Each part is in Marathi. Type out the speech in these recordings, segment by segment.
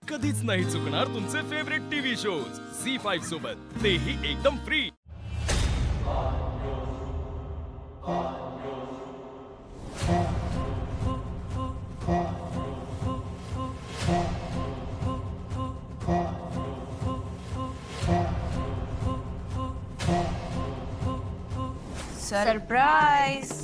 कधीच नाही चुकणार तुमचे फेवरेट टीव्ही शोज झी5 सोबत, तेही एकदम फ्री। सरप्राइज।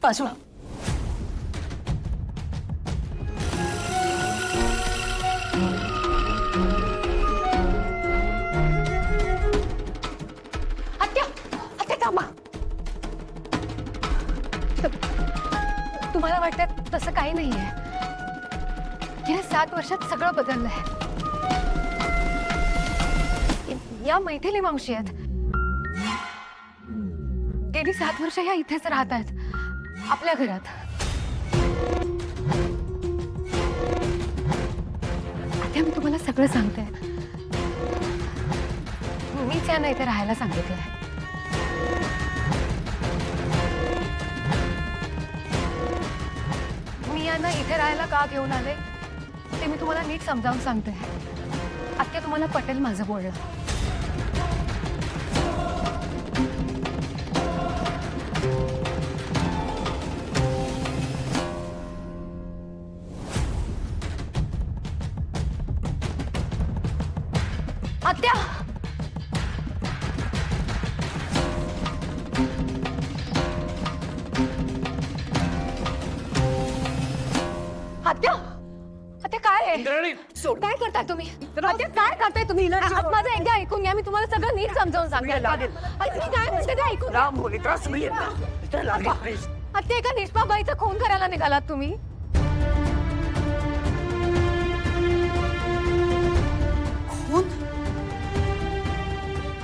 बाजूला आत्या, आत्या थांबा। तुम्हाला वाटतं तसं काही नाहीये। गेल्या 7 वर्षात सगळं बदललंय। या मैथिली मावशी आहेत। गेली 7 वर्ष ह्या इथेच राहत आहेत, आपल्या घरात। आता मी तुम्हाला सगळं सांगते। मीच यांना इथे राहायला सांगितलंय। मी यांना इथे राहायला का घेऊन आले ते मी तुम्हाला नीट समजावून सांगते। आता तुम्हाला पटेल माझं बोलणं। आत्या, आत्या, आत्या काय आहे? काय करताय तुम्ही? आत्या काय करताय तुम्ही? माझं एकदा ऐकून घ्या, मी तुम्हाला सगळं नीट समजावून सांगते। मी काय म्हणते ते ऐकून घ्या। आत्या, एका निष्पाप खून करायला निघालात तुम्ही? खून?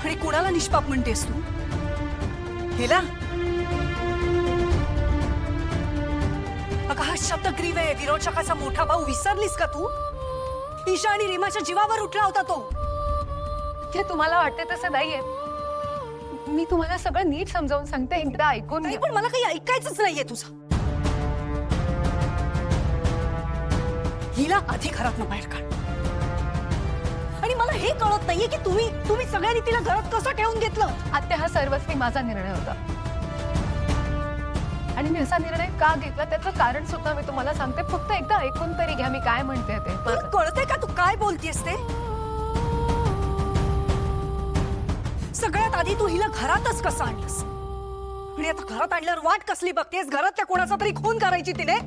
आणि कुणाला निष्पाप म्हणतेस तू? हिला? अगं हा शब्दग्रीव आहे, विरोचकाचा मोठा भाऊ। विसरलीस का तू? ईशा आणि रीमाच्या जीवावर उठला होता तो। ते तुम्हाला वाटते तसं नाहीये। मी तुम्हाला सगळं नीट समजावून सांगते, एकदा ऐकून नाही, घ्या। पण मला काही ऐकायचंच नाहीये तुझं। हिला आधी घरातनं बाहेर काढ। आणि मला हे कळत नाहीये की तुम्ही सगळ्यांनी तिला घरात कसं ठेवून घेतलं? आत्या, हा सर्वस्वी माझा निर्णय होता। आणि मी असा निर्णय का घेतला त्याचं कारण सुद्धा मी तुम्हाला सांगते। फक्त एकदा ऐकून तरी घ्या मी काय म्हणते ते। तुला कळतंय का तू काय बोलतेस ते? सगळ्यात आधी तू हिला घरातच कसं आणलंस? आणि आता घरात आणल्यावर वाट कसली बघतेस? घरातल्या कोणाचा तरी खून करायची तिने?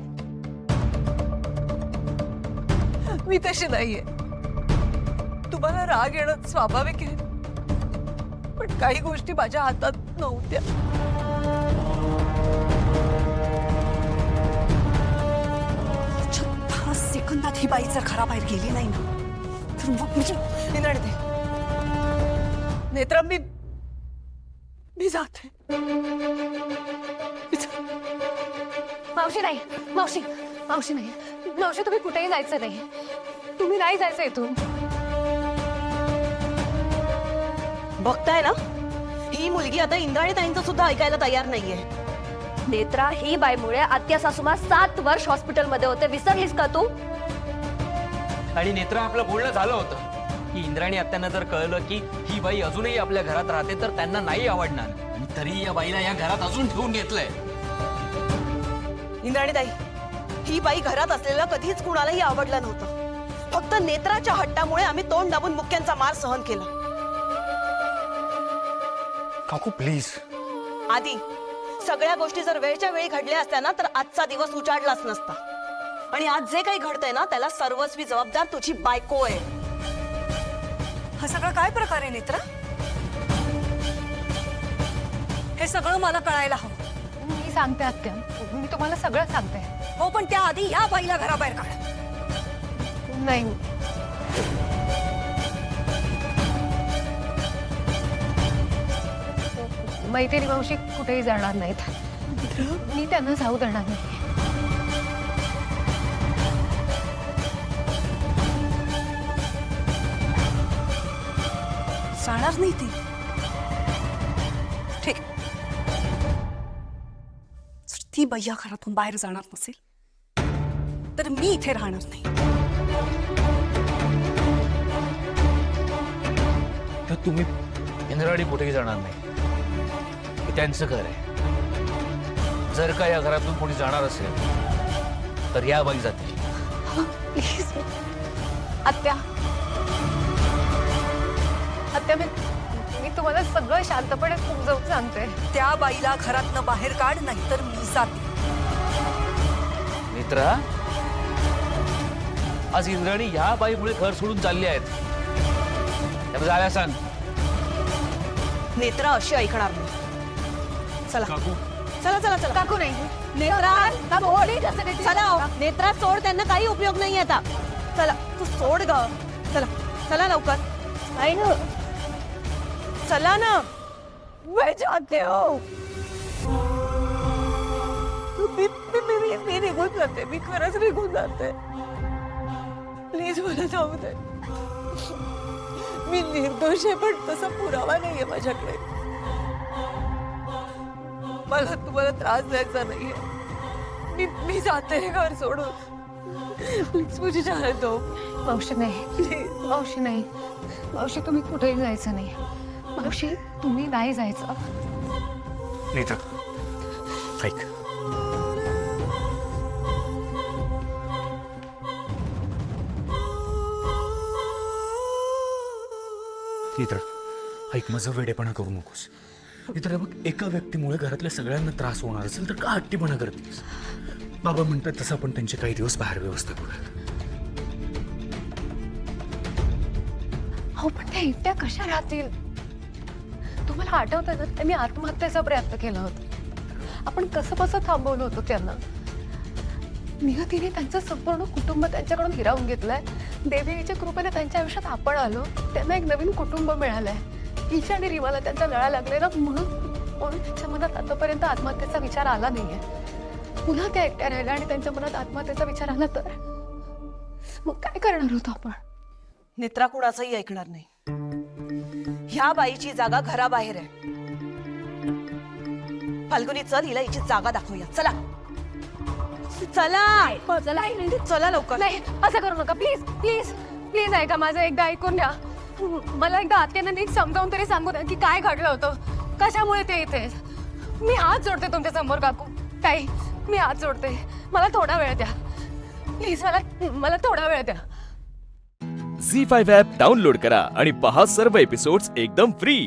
मी तशी नाहीये। तुम्हाला राग येणं स्वाभाविक आहे, पण काही गोष्टी माझ्या हातात नव्हत्या। 10 सेकंदात ही बाई जर घराबाहेर गेली नाही ना तर मग म्हणजे निनडते नेत्रा, मी जाते। मावशी नाही, मावशी मावशी नाही, मावशी तुम्ही कुठेही जायचं नाही। तुम्ही नाही जायचं इथून। बघताय ना, ही मुलगी आता इंद्राणी ताईंचं सुद्धा ऐकायला तयार नाहीये। नेत्रा, ही बाईमुळे आत्या सासूमा 7 वर्ष हॉस्पिटलमध्ये होते, विसरलीस का तू? आणि नेत्रा, आपलं बोलणं झालं होतं की इंद्राणी आत्यांना जर कळलं की ही बाई अजूनही आपल्या घरात राहते तर त्यांना नाही आवडणार, आणि तरी या बाईला या घरात अजून ठेवून घेतलंय। इंद्राणी ताई, ही बाई घरात असलेलं कधीच कुणालाही आवडलं नव्हतं। फक्त नेत्राच्या हट्टामुळे आम्ही तोंड दाबून मुक्यांचा मार सहन केला। काकू प्लीज। आधी सगळ्या गोष्टी जर वेळच्या वेळी घडल्या असत्या ना तर आजचा दिवस उजाडलाच नसता। आणि आज जे काही घडतंय ना त्याला सर्वस्वी जबाबदार तुझी बायको आहे. हा सगळा काय प्रकार आहे नेत्रा? हे सगळं मला कळायला हवं. मी सांगते आत्या, मी तुम्हाला सगळं सांगते. हो, पण त्याआधी या बाईला घराबाहेर काढ. नाही, मैत्रिणी मावशी कुठेही जाणार नाहीत. मी त्यांना जाऊ देणार नाही. जाणार नाही ती. ठीक. जर ती बाई या घरातून बाहेर जाणार नसेल तर मी इथे राहणार नाही. तर तुम्ही इंद्राणी कुठेही जाणार नाही. हे त्यांचं घर आहे. जर का या घरातून कोणी जाणार असेल तर या बाई जातील. प्लीज आत्या, आत्या, मी तुम्हाला सगळं शांतपणे समजावून सांगते. त्या बाईला घरातनं बाहेर काढ, नाही तर मी जाते. नेत्रा, आज इंद्राणी ह्या बाईमुळे घर सोडून चालली आहेत. त्यामुळे जायला सांग. नेत्रा अशी ऐकणार नाही. चला चला चला चला. काकू नाही. चला हो. नेत्रा सोड, त्यांना काही उपयोग नाही आता. चला तू सोड ग. चला चला लवकर. चला ना. मैं जाते हो. मी निघून जाते. मी खरंच निघून जाते. प्लीज मला जाऊ दे. मी निर्दोष आहे, पण तसा पुरावा नाहीये माझ्याकडे. मला तुम्हाला त्रास द्यायचा नाहीये. मी जाते हे घर सोडून. प्लीज मुझे जाने दो. मावशी नाही, प्लीज. मावशी नाही. मावशी तुम्ही कुठेही जायचं नाही. मावशी तुम्ही नाही जायचं. नेत्रा, ऐक. नेत्रा, ऐक, माझं वेडेपणा करू नकोस. नेत्रा बघ, एका व्यक्तीमुळे घरातल्या सगळ्यांना त्रास होणार असेल तर का हट्टीपणा करतेस? बाबा म्हणतात तसं आपण त्यांचे काही दिवस बाहेर व्यवस्था करूयात. हो, पण त्या एकट्या कशा राहतील? तुम्हाला आठवतं ना, त्यांनी आत्महत्येचा प्रयत्न केला होता. आपण कसं कसं थांबवलं होतं त्यांना. नियतीने त्यांचं संपूर्ण कुटुंब त्यांच्याकडून हिरावून घेतलंय. देवीच्या कृपेने त्यांच्या आयुष्यात आपण आलो. त्यांना एक नवीन कुटुंब मिळालंय. ईशा आणि रीमाला त्यांचा लळा लागलेला म्हणून त्यांच्या मनात आतापर्यंत आत्महत्येचा विचार आला नाहीये. पुन्हा त्या एकट्या राहिल्या आणि त्यांच्या मनात आत्महत्येचा विचार आला तर मग काय करणार होतो आपण? नेत्रा कुणाचंही ऐकणार नाही. ह्या बाईची जागा घराबाहेर आहे. फाल्गुनी, चल हिला हिची जागा दाखवूया. चला चला चला लवकर. नाही, असं करू नका. प्लीज प्लीज प्लीज ऐका माझं. एकदा ऐकून घ्या. मला एकदा आत्यानं नीट समजावून तरी सांगू द्या की काय घडलं होतं, कशामुळे ते इथे. मी हात जोडते तुमच्या समोर काकू. ताई, मी हात जोडते. मला थोडा वेळ द्या प्लीज. मला थोडा वेळ द्या. झी 5 ॲप डाउनलोड करा आणि पहा सर्व एपिसोड्स एकदम फ्री.